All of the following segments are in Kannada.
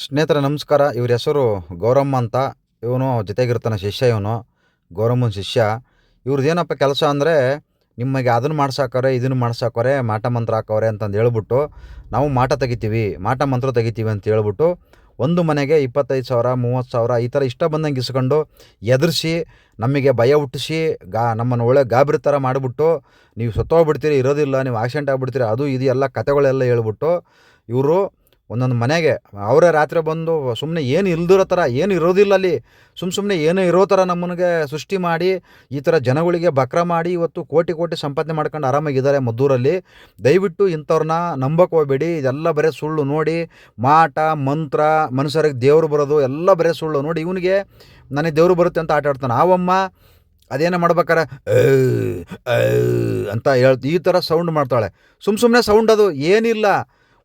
ಸ್ನೇಹಿತರೆ ನಮಸ್ಕಾರ. ಇವ್ರ ಹೆಸರು ಗೌರಮ್ಮ ಅಂತ. ಇವನು ಜೊತೆಗಿರ್ತಾನೆ ಶಿಷ್ಯ. ಇವನು ಗೌರಮ್ಮನ ಶಿಷ್ಯ. ಇವ್ರದ್ದು ಏನಪ್ಪ ಕೆಲಸ ಅಂದರೆ, ನಿಮಗೆ ಅದನ್ನು ಮಾಡ್ಸಾಕವ್ರೆ, ಇದನ್ನು ಮಾಡ್ಸಾಕವ್ರೆ, ಮಾಟ ಮಂತ್ರ ಹಾಕವ್ರೆ ಅಂತಂದು ಹೇಳ್ಬಿಟ್ಟು, ನಾವು ಮಾಟ ತೆಗಿತೀವಿ, ಮಾಟ ಮಂತ್ರ ತೆಗಿತೀವಿ ಅಂತ ಹೇಳ್ಬಿಟ್ಟು ಒಂದು ಮನೆಗೆ 25,000 30,000 ಈ ಥರ ಇಷ್ಟ ಬಂದಂಗೆ ಇಸ್ಕೊಂಡು ಎದುರಿಸಿ ನಮಗೆ ಭಯ ಹುಟ್ಟಿಸಿ ನಮ್ಮನ್ನು ಒಳ್ಳೆ ಗಾಬರಿ ಥರ ಮಾಡಿಬಿಟ್ಟು, ನೀವು ಸತ್ತೋಗ್ಬಿಡ್ತೀರಿ, ಇರೋದಿಲ್ಲ, ನೀವು ಆಕ್ಸಿಡೆಂಟ್ ಆಗಿಬಿಡ್ತೀರಿ, ಅದು ಇದು ಎಲ್ಲ ಕತೆಗಳೆಲ್ಲ ಹೇಳ್ಬಿಟ್ಟು ಇವರು ಒಂದೊಂದು ಮನೆಗೆ ಅವರೇ ರಾತ್ರಿ ಬಂದು ಸುಮ್ಮನೆ ಏನು ಇಲ್ದಿರೋ ಥರ, ಏನು ಇರೋದಿಲ್ಲ ಅಲ್ಲಿ, ಸುಮ್ಮನೆ ಏನೋ ಇರೋ ಥರ ನಮ್ಮನಿಗೆ ಸೃಷ್ಟಿ ಮಾಡಿ ಈ ಥರ ಜನಗಳಿಗೆ ಬಕ್ರ ಮಾಡಿ ಇವತ್ತು ಕೋಟಿ ಕೋಟಿ ಸಂಪಾದನೆ ಮಾಡ್ಕೊಂಡು ಆರಾಮಾಗಿದ್ದಾರೆ ಮದ್ದೂರಲ್ಲಿ. ದಯವಿಟ್ಟು ಇಂಥವ್ರನ್ನ ನಂಬಕ್ಕೆ ಹೋಗಬೇಡಿ. ಇದೆಲ್ಲ ಬರೀ ಸುಳ್ಳು. ನೋಡಿ, ಮಾಟ ಮಂತ್ರ, ಮನುಷ್ಯರಿಗೆ ದೇವರು ಬರೋದು ಎಲ್ಲ ಬರೀ ಸುಳ್ಳು. ನೋಡಿ, ಇವನಿಗೆ ನನಗೆ ದೇವರು ಬರುತ್ತೆ ಅಂತ ಆಟ ಆಡ್ತಾನೆ. ಆವಮ್ಮ ಅದೇನೋ ಮಾಡ್ಬೇಕಾರೆ ಅಂತ ಈ ಥರ ಸೌಂಡ್ ಮಾಡ್ತಾಳೆ. ಸುಮ್ಮನೆ ಸೌಂಡ್, ಅದು ಏನಿಲ್ಲ.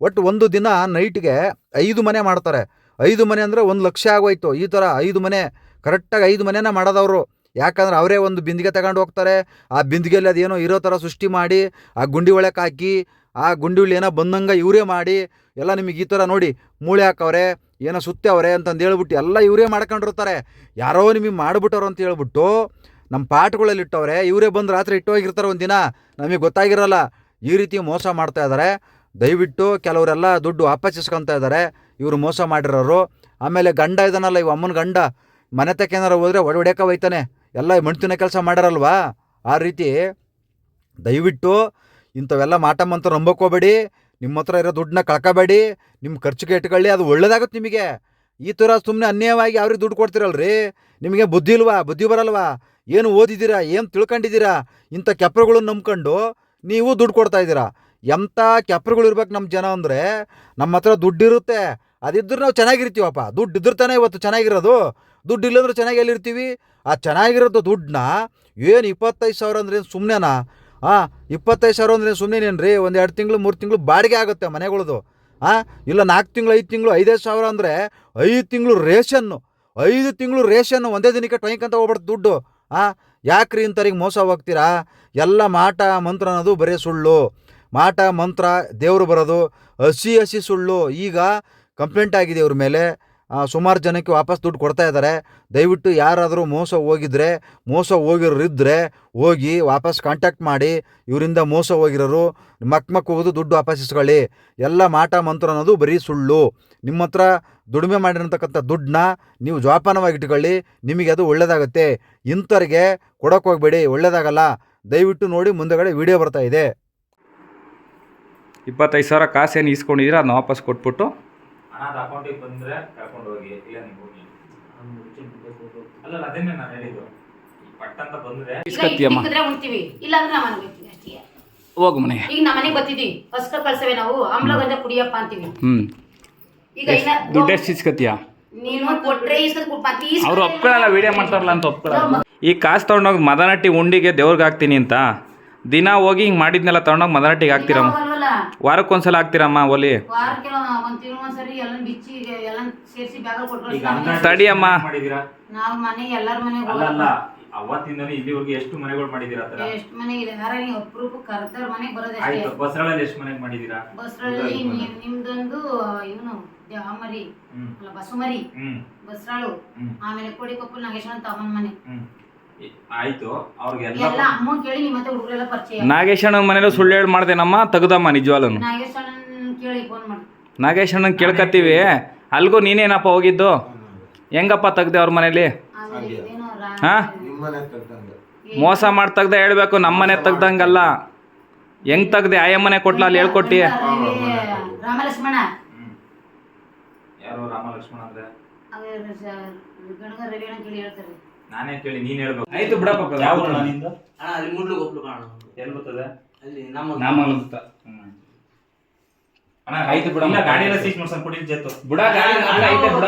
ಒಟ್ಟು ಒಂದು ದಿನ ನೈಟ್ಗೆ 5 ಮನೆ ಮಾಡ್ತಾರೆ. 5 ಮನೆ ಅಂದರೆ 1,00,000 ಆಗೋಯ್ತು. ಈ ಥರ 5 ಮನೆ, ಕರೆಕ್ಟಾಗಿ 5 ಮನೆನ ಮಾಡೋದವರು. ಯಾಕಂದ್ರೆ ಅವರೇ ಒಂದು ಬಿಂದಿಗೆ ತಗೊಂಡು ಹೋಗ್ತಾರೆ. ಆ ಬಿಂದಿಗೆಯಲ್ಲಿ ಅದೇನೋ ಇರೋ ಥರ ಸೃಷ್ಟಿ ಮಾಡಿ ಆ ಗುಂಡಿ ಒಳಕ್ಕೆ ಹಾಕಿ, ಆ ಗುಂಡಿ ಒಳ್ಳೆ ಏನೋ ಬಂದಂಗೆ ಇವರೇ ಮಾಡಿ ಎಲ್ಲ ನಿಮಗೆ ಈ ಥರ ನೋಡಿ ಮೂಳೆ ಹಾಕವ್ರೆ, ಏನೋ ಸುತ್ತವ್ರೆ ಅಂತಂದು ಹೇಳ್ಬಿಟ್ಟು ಎಲ್ಲ ಇವರೇ ಮಾಡ್ಕೊಂಡಿರ್ತಾರೆ. ಯಾರೋ ನಿಮಗೆ ಮಾಡಿಬಿಟ್ಟವ್ರು ಅಂತ ಹೇಳ್ಬಿಟ್ಟು ನಮ್ಮ ಪಾಟ್ಗಳಲ್ಲಿ ಇಟ್ಟವ್ರೆ. ಇವರೇ ಬಂದು ರಾತ್ರಿ ಇಟ್ಟೋಗಿರ್ತಾರೆ ಒಂದಿನ, ನಮಗೆ ಗೊತ್ತಾಗಿರಲ್ಲ. ಈ ರೀತಿ ಮೋಸ ಮಾಡ್ತಾ ಇದ್ದಾರೆ. ದಯವಿಟ್ಟು ಕೆಲವರೆಲ್ಲ ದುಡ್ಡು ವಾಪಸ್ ಇಸ್ಕೊತಾ ಇದ್ದಾರೆ, ಇವರು ಮೋಸ ಮಾಡಿರೋರು. ಆಮೇಲೆ ಗಂಡ ಇದ್ದಾನಲ್ಲ, ಇವು ಅಮ್ಮನ ಗಂಡ, ಮನೆ ತಕ್ಕೇನಾರು ಹೋದರೆ ಹೊಡೆಯಕ್ಕೆ ಹೋಯ್ತಾನೆ. ಎಲ್ಲ ಮಣ್ತಿನ ಕೆಲಸ ಮಾಡ್ಯಾರಲ್ವಾ, ಆ ರೀತಿ ದಯವಿಟ್ಟು ಇಂಥವೆಲ್ಲ ಮಾಟ ಮಂತ್ರ ನಂಬಕ್ಕೋಬೇಡಿ. ನಿಮ್ಮ ಹತ್ರ ಇರೋ ದುಡ್ಡನ್ನ ಕಳ್ಕೊಬೇಡಿ, ನಿಮ್ಮ ಖರ್ಚಿಗೆ ಇಟ್ಕೊಳ್ಳಿ, ಅದು ಒಳ್ಳೇದಾಗುತ್ತೆ ನಿಮಗೆ. ಈ ಥರ ಸುಮ್ಮನೆ ಅನ್ಯಾಯವಾಗಿ ಅವ್ರಿಗೆ ದುಡ್ಡು ಕೊಡ್ತಿರಲ್ರಿ, ನಿಮಗೆ ಬುದ್ಧಿ ಇಲ್ವಾ? ಬುದ್ಧಿ ಬರಲ್ವಾ? ಏನು ಓದಿದ್ದೀರಾ? ಏನು ತಿಳ್ಕೊಂಡಿದ್ದೀರಾ? ಇಂಥ ಕೆಪ್ರಗಳನ್ನ ನಂಬ್ಕೊಂಡು ನೀವು ದುಡ್ಡು ಕೊಡ್ತಾಯಿದ್ದೀರಾ. ಎಂಥ ಕೆಪ್ರಗಳು ಇರ್ಬೇಕು ನಮ್ಮ ಜನ ಅಂದರೆ, ನಮ್ಮ ಹತ್ರ ದುಡ್ಡಿರುತ್ತೆ, ಅದಿದ್ದರೆ ನಾವು ಚೆನ್ನಾಗಿರ್ತೀವಪ್ಪ. ದುಡ್ಡು ಇದ್ರೆ ತಾನೇ ಇವತ್ತು ಚೆನ್ನಾಗಿರೋದು. ದುಡ್ಡು ಇಲ್ಲಂದ್ರೆ ಚೆನ್ನಾಗಿ ಎಲ್ಲಿರ್ತೀವಿ? ಆ ಚೆನ್ನಾಗಿರೋದು ದುಡ್ಡನ್ನ ಏನು 25,000 ಅಂದ್ರೆ ಸುಮ್ಮನೆನಾ? 25,000 ಅಂದ್ರೆ ಸುಮ್ಮನೆನೇನ್ರಿ? ಒಂದು 2 ತಿಂಗಳು 3 ತಿಂಗಳು ಬಾಡಿಗೆ ಆಗುತ್ತೆ ಮನೆಗಳದು. ಇಲ್ಲ 4 ತಿಂಗಳು 5 ತಿಂಗಳು 5,000 ಅಂದರೆ 5 ತಿಂಗಳು ರೇಷನ್ನು, 5 ತಿಂಗಳು ರೇಷನ್ನು ಒಂದೇ ದಿನಕ್ಕೆ ಟೊಯ್ಕಂತ ಹೋಗ್ಬಿಡ್ತು ದುಡ್ಡು. ಯಾಕ್ರಿ ಇಂಥವ್ರಿಗೆ ಮೋಸ ಹೋಗ್ತೀರಾ? ಎಲ್ಲ ಮಾಟ ಮಂತ್ರ ಅನ್ನೋದು ಬರೀ ಸುಳ್ಳು. ಮಾಟ ಮಂತ್ರ, ದೇವರು ಬರೋದು ಹಸಿ ಸುಳ್ಳು. ಈಗ ಕಂಪ್ಲೇಂಟ್ ಆಗಿದೆ ಇವ್ರ ಮೇಲೆ. ಸುಮಾರು ಜನಕ್ಕೆ ವಾಪಸ್ ದುಡ್ಡು ಕೊಡ್ತಾ ಇದ್ದಾರೆ. ದಯವಿಟ್ಟು ಯಾರಾದರೂ ಮೋಸ ಹೋಗಿರೋರಿದ್ದರೆ ಹೋಗಿ ವಾಪಸ್ ಕಾಂಟ್ಯಾಕ್ಟ್ ಮಾಡಿ. ಇವರಿಂದ ಮೋಸ ಹೋಗಿರೋರು ಮಕ್ ಹೋಗೋದು ದುಡ್ಡು ವಾಪಸ್ ಇಸ್ಕೊಳ್ಳಿ. ಎಲ್ಲ ಮಾಟ ಮಂತ್ರ ಅನ್ನೋದು ಬರೀ ಸುಳ್ಳು. ನಿಮ್ಮ ಹತ್ರ ದುಡಿಮೆ ಮಾಡಿರ್ತಕ್ಕಂಥ ದುಡ್ಡನ್ನ ನೀವು ಜೋಪಾನವಾಗಿ ಇಟ್ಕೊಳ್ಳಿ, ನಿಮಗೆ ಅದು ಒಳ್ಳೆಯದಾಗುತ್ತೆ. ಇಂಥವ್ರಿಗೆ ಕೊಡೋಕೆ ಹೋಗಬೇಡಿ, ಒಳ್ಳೆಯದಾಗಲ್ಲ. ದಯವಿಟ್ಟು ನೋಡಿ, ಮುಂದೆಗಡೆ ವಿಡಿಯೋ ಬರ್ತಾ ಇದೆ. 25,000 ಕಾಸೇನು ಇಸ್ಕೊಂಡಿದ್ದೀರಾ, ಅದನ್ನ ವಾಪಸ್ ಕೊಟ್ಬಿಟ್ಟು ಅನಾಥ ಅಕೌಂಟಿಗೆ ಬಂದರೆ ಕರ್ಕೊಂಡು ಹೋಗಿ, ಇಲ್ಲ ನೀವು ಹೋಗಿ. ಅಲ್ಲ ಅದೇನೇ ನಾನು ಹೇಳಿದ್ದು, ಪಟ್ಟಂತ ಬಂದರೆ ಇಸ್ಕತ್ತಿಯಮ್ಮ, ಉಣ್ತೀವಿ, ಇಲ್ಲ ಅಂದ್ರೆ ನಾವು ಮನೆಗೆ ಹೋಗ್ತೀವಿ ಅಷ್ಟೇ. ಹೋಗು ಮನೆ. ಈಗ ನಮ್ಮ ಮನೆಗೆ ಬರ್ತಿದ್ವಿ, ಹೊಸ್ಕ ಕಳ್ಸವೆ ನಾವು, ಆಮ್ಲ ಗಂಜ ಕುಡಿಯಪ್ಪ ಅಂತೀವಿ. ಈಗ ದುಡ್ಡು ಎಷ್ಟು ಇಸ್ಕತ್ತಿಯ? ನೀನು ಕೊಟ್ರೆ ಇಸ್ಕೊಂಡು ಅವ್ರು ಒಪ್ಕೊಳ್ಳಲ್ಲ, ವಿಡಿಯೋ ಮಾಡ್ತಾರಲ್ಲ ಅಂತ ಒಪ್ಕೊಳ್ಳಲ್ಲ. ಈ ಕಾಸು ತೊಗೊಂಡೋಗಿ ಮದನಟ್ಟಿ ಉಂಡಿಗೆ ದೇವ್ರಿಗೆ ಹಾಕ್ತೀನಿ ಅಂತ ದಿನ ಹೋಗಿ ಹಿಂಗೆ ಮಾಡಿದ್ನೆಲ್ಲ ತೊಗೊಂಡೋಗಿ ಮದನಟ್ಟಿಗೆ ಹಾಕ್ತೀರಮ್ಮ. ವಾರಕ್ಕೊಂದ್ಸಲ ಹಾಕ್ತೀರಮ್ಮ ಒಲಿ? ತಡಿಯಮ್ಮ. ನಾವು ಮನೆ ಎಲ್ಲರ ಮನೆಗೆ ಅಲ್ಲ, ಅವತ್ತಿಂದನೇ ಇಲ್ಲಿವರೆಗೆ ಎಷ್ಟು ಮನೆಗಳು ಮಾಡಿದೀರಾ? ಎಷ್ಟು ಮನೆ ಇದೆ? ಯಾರಾಗಿ ಅಪರೂಪ ಕರ್ದರ್ ಮನೆಗೆ ಬರೋದಷ್ಟೇ. ಆಯ್ತು, ಬಸರಳ್ಳಿ ಎಷ್ಟು ಮನೆಗೆ ಮಾಡಿದೀರಾ? ಬಸರಳ್ಳಿ ನಿಮ್ದೊಂದು ಇವನು ದ್ಯಾಮರಿ ಅಲ್ಲ ಬಸುಮರಿ ಬಸರಾಳು, ಆಮೇಲೆ ಕೋಡಿಕೊಪ್ಪಲು ನಾಗೇಶ್ವರ ಅಂತ ಅಮ್ಮನ ಮನೆ. ಆಯ್ತು, ಅವ್ರಿಗೆಲ್ಲ ಎಲ್ಲ ಅಮ್ಮ ಕೇಳಿ ನಿಮ್ಮ ಮತ್ತೆ ಹುಡುಗರೆಲ್ಲ ಪರಿಚಯ. ನಾಗೇಶಣ್ಣನ ಮನೇಲಿ ಸುಳ್ಳು ಹೇಳಿ ಮಾಡ್ದೇನಮ್ಮ, ತೆಗ್ದಮ್ಮ ನಿಜವಾಗ್ಲೂ. ನಾಗೇಶ್ವರನ್ ಕೇಳಿ ಫೋನ್ ಮಾಡಿ. ನಾಗೇಶಣ್ಣನ ಕೇಳ್ಕತ್ತೀವಿ. ಅಲ್ಗೂ ನೀನೇನಪ್ಪ ಹೋಗಿದ್ದು? ಹೆಂಗಪ್ಪ ತೆಗ್ದೆ ಅವ್ರ ಮನೇಲಿ? ಮೋಸ ಮಾಡಿ ತೆಗ್ದೆ ಹೇಳ್ಬೇಕು, ನಮ್ಮನೆ ತೆಗ್ದಂಗಲ್ಲ. ಹೆಂಗ್ ತೆಗ್ದೆ? ಆಯಮ್ಮನೆ ಕೊಟ್ಲ, ಅಲ್ಲಿ ಹೇಳ್ಕೊಟ್ಟಿ. ರಾಮಲಕ್ಷ್ಮಣ ಯಾರು? ರಾಮಲಕ್ಷ್ಮಣ ಅಂದ್ರೆ ಗಣಗ ರವಿ ಅಂತ ಕೇಳಿ ಹೇಳ್ತಾರೆ. ನಾನೇ ಕೇಳಿ ನೀನ್ ಹೇಳ್ಬೇಕು. ಆಯ್ತು ಬಿಡಪ್ಪ. ಯಾವ ನಿಂದು? ಅಲ್ಲಿ ಮುಡ್ಲು ಗೊಬ್ಬರು ಕಾಣ ಎಲ್ಲಿ ಬರ್ತದೆ? ಅಲ್ಲಿ ನಮ್ಮ ಅಣ್ಣ ಆಯ್ತು ಬಿಡ, ಗಾಡಿ ಎಲ್ಲ ಸೀಸ್ ಮಾಡ್ಸಂಗ್ ಕೊಡಿ ಜೆತ್ತು ಬುಡ ಗಾಡಿ ಐತೆ ಬುಡ.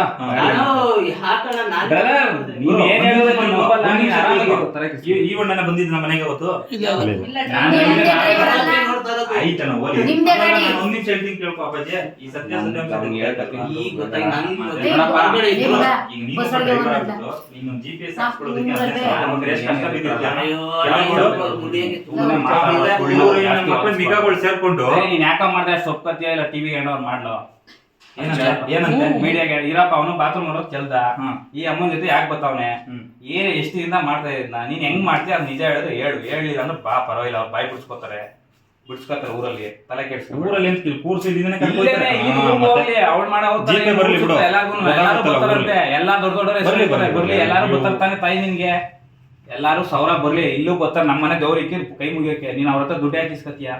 ಹಾಕೋಣ ನಾನು ಬ್ರದರ್, ನೀನು ಏನು ಹೇಳಿದ್ರೆ ನಾನು ನಂಬಲ್ಲ. ನೀನು ಆರಾಮಾಗಿ ಈ ವಣ್ಣನ ಬಂದಿದ್ದು ನಮ್ಮ ಮನೆಗೆ ಅವತ್ತು. ಆಯ್ತಣ್ಣ ಓಲಿ, ನಿಮ್ದೇ ಗಾಡಿ. ಒಂದ್ ನಿಮಿಷ ಹೇಳ್ತೀನಿ ಕೇಳ್ಕೊ ಅಪ್ಪಾಜಿ. ಈ ಸತ್ಯಾಂಶ ಈಗ ಗೊತ್ತಾಗಿ ನಾನು ಈಗ ನೀನು ಡ್ರೈವರ್ ಆಗ್ಬಿಟ್ಟು ನೀನು GPS ಹಾಕ್ಕೊಳ್ಳೋದಕ್ಕೆ ಎಷ್ಟು ಕಷ್ಟ ಬಿದ್ದಿರ್ತೀಯ? ಮಕ್ಕಳ ನಿಗಾಗಳು ಸೇರ್ಕೊಂಡು ನೀನ್ ಯಾಕ ಮಾಡ್ದೆ? ಸೊಪ್ಪತ್ತಿಯ ಇಲ್ಲ ಟಿವಿ ಏನೋ ಮಾಡ್ಲೋ. ಏನಂತೆ ಮೀಡಿಯಾಗೆ ಇರಪ್ಪ ಅವನು ಬಾತ್ರೂಮ್ ನೋಡೋಕ್ ಕೆಲ್ದ ಹಾ. ಈ ಅಮ್ಮನ ಜೊತೆ ಯಾಕೆ ಬರ್ತಾವನೆ ಹ್ಮ್. ಏನ್ ಎಷ್ಟು ದಿನ ಮಾಡ್ತಾ ಇದ್ನ ನೀನ್ ಹೆಂಗ್ ಮಾಡ್ತೀಯ ಅದ್ ನಿಜ ಹೇಳಿದ್ರೆ ಹೇಳಿಲ್ಲ ಅಂದ್ರೆ ಬಾ ಪರವಾಗಿಲ್ಲ ಅವ್ರು ಬಾಯಿ ಬಿಡ್ಸ್ಕೊತಾರೆ ಊರಲ್ಲಿ ತಲೆ ಕೆಡ್ಸ್ಕೊಂಡು ಊರಲ್ಲಿ ಅಂತ ಕೂರ್ಸಿದ್ದೀನಿ ಅವಳು ಮಾಡೋ ಜೀಪೆ ಬರ್ಲಿ ಬಿಡು. ಎಲ್ಲಾರು ಬರ್ತಾರಂತೆ ಎಲ್ಲಾ ದೊಡ್ಡ ಬರ್ಲಿ ಎಲ್ಲಾರು ಬರ್ತಾನೆ ತಾಯಿ ನಿನ್ಗೆ ಎಲ್ಲಾರು ಸಾವಿರ ಬರ್ಲಿ ಇಲ್ಲೂ ಬರ್ತಾರೆ ನಮ್ಮನೆ ದೇವ್ರಿಗೆ ಕೈ ಮುಗಿಯಕ್ಕೆ ನೀನ್ ಅವ್ರ ಹತ್ರ ದುಡ್ಡು ಹಾಕಿಸ್ಕತಿಯ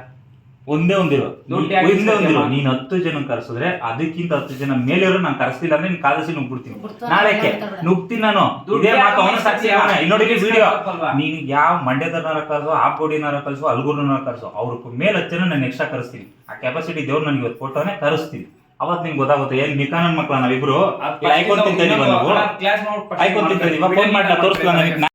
ಒಂದೇ ಒಂದಿರೋ ದುಡ್ಡು ಯಾಕೆ ಒಂದೇ ಒಂದಿರೋ ಇಸ್ಕೊತೀಯಮ್ಮ? ನೀನ್ 10 ಜನ ಕರ್ಸಿದ್ರೆ ಅದಕ್ಕಿಂತ 10 ಜನ ಮೇಲೆ ನಾನು ಕರ್ಸಿಲ್ಲ ಅಂದ್ರೆ ನೀನ್ ಕಾದಸಿ ನುಗ್ಬಿಡ್ತೀನಿ ಬಿಡ್ತಾರೆ, ನಾಳೆಕ್ಕೆ ಬಿಡ್ತಾರೆ. ನುಗ್ತೀನಿ ನಾನು ದುಡ್ಡು ಇದೇ ಯಾಕೆ ಮಾತು ಅವನ ಮೀಸೆ ಸಾಕ್ಷಿ ಹಾಕ್ತೀಯ? ಇಲ್ಲಿ ನೋಡಿ ವಿಡಿಯೋ ತಪ್ಪಲ್ವಾ? ನೀನ್ ಯಾವ ಮಂಡ್ಯದವ್ರನ್ನ ಕರ್ಸೋ ಆಪ್ಗೋಡಿನಾರ ಕರ್ಸೋ ಅಲ್ಗೂರ್ನಾರ ಕರ್ಸೋ ಅವ್ರ ಮೇಲೆ 10 ಜನ ನಾನು ಎಕ್ಸ್ಟ್ರಾ ಕರೆಸ್ತೀನಿ ಆ ಕೆಪಾಸಿಟಿ ದೇವ್ರು ನನಗೆ ಇವತ್ತು ಫೋಟೋನೇ ಕರೆಸ್ತೀನಿ ಅವತ್ ನಿಂಗೆ ಗೊತ್ತಾಗುತ್ತೆ ಏನ್ ನಿಕಾನನ್ ಮಕ್ಳ ನಾವಿಬ್ರು ಐಕೊಂಡ್ ತಿಂತೀವ ಕ್ಲಾಸ್ ಐಕೊಂಡ್ ತಿಂತೀವ ಫೋನ್ ಮಾಡಿ ತೋರಿಸ್ತೀವ ನನಗೆ